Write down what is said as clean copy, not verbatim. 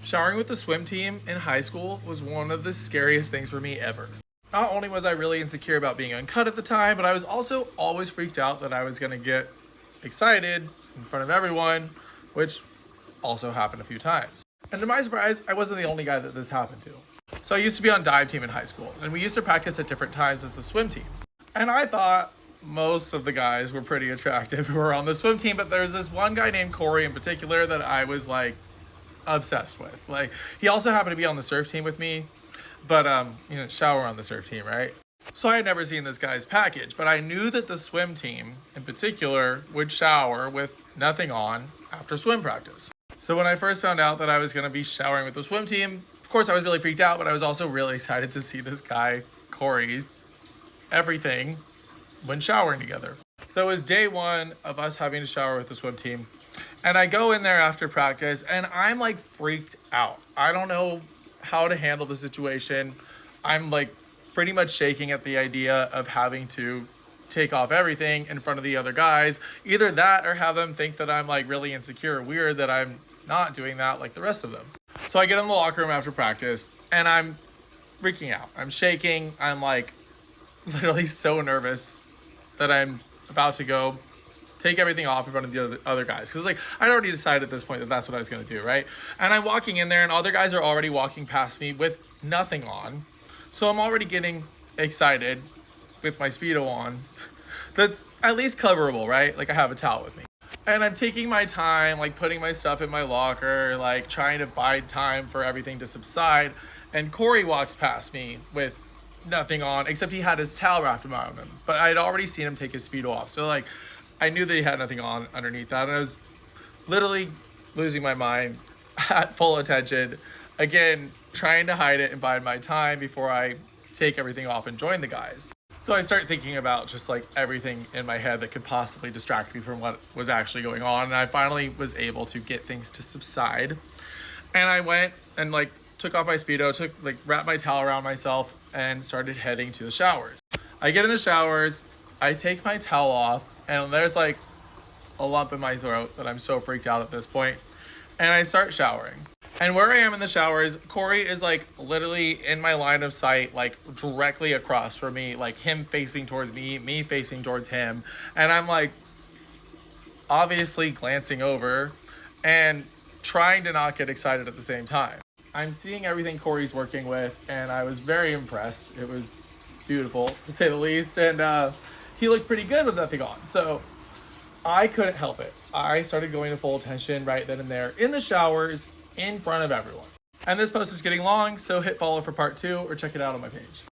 Showering with the swim team in high school was one of the scariest things for me ever. Not only was I really insecure about being uncut at the time, but I was also always freaked out that I was going to get excited in front of everyone, which also happened a few times. And to my surprise, I wasn't the only guy that this happened to. So I used to be on dive team in high school, and we used to practice at different times as the swim team. And I thought most of the guys were pretty attractive who were on the swim team, but there's this one guy named Corey in particular that I was like obsessed with. Like, he also happened to be on the surf team with me, but shower on the surf team, right? So I had never seen this guy's package, but I knew that the swim team in particular would shower with nothing on after swim practice. So when I first found out that I was going to be showering with the swim team, of course I was really freaked out, but I was also really excited to see this guy, Corey's everything when showering together. So it was day one of us having to shower with the swim team. And I go in there after practice and I'm like freaked out. I don't know how to handle the situation. I'm like pretty much shaking at the idea of having to take off everything in front of the other guys. Either that or have them think that I'm like really insecure or weird that I'm not doing that like the rest of them. So I get in the locker room after practice and I'm freaking out. I'm shaking. I'm like literally so nervous that I'm about to go take everything off in front of the other guys. Because like I'd already decided at this point that that's what I was going to do, right? And I'm walking in there and other guys are already walking past me with nothing on. So I'm already getting excited with my Speedo on. That's at least coverable, right? Like I have a towel with me. And I'm taking my time, like putting my stuff in my locker, like trying to bide time for everything to subside. And Corey walks past me with nothing on, except he had his towel wrapped around him. But I'd already seen him take his Speedo off. So like I knew that he had nothing on underneath that. And I was literally losing my mind at full attention. Again, trying to hide it and bide my time before I take everything off and join the guys. So I start thinking about just like everything in my head that could possibly distract me from what was actually going on. And I finally was able to get things to subside. And I went and like took off my Speedo, wrapped my towel around myself and started heading to the showers. I get in the showers, I take my towel off, and there's like a lump in my throat that I'm so freaked out at this point. And I start showering. And where I am in the showers, Corey is like literally in my line of sight, like directly across from me, like him facing towards me, me facing towards him. And I'm like obviously glancing over and trying to not get excited at the same time. I'm seeing everything Corey's working with and I was very impressed. It was beautiful to say the least. And he looked pretty good with nothing on. So I couldn't help it. I started going to full attention right then and there in the showers in front of everyone. And this post is getting long, so hit follow for part 2 or check it out on my page.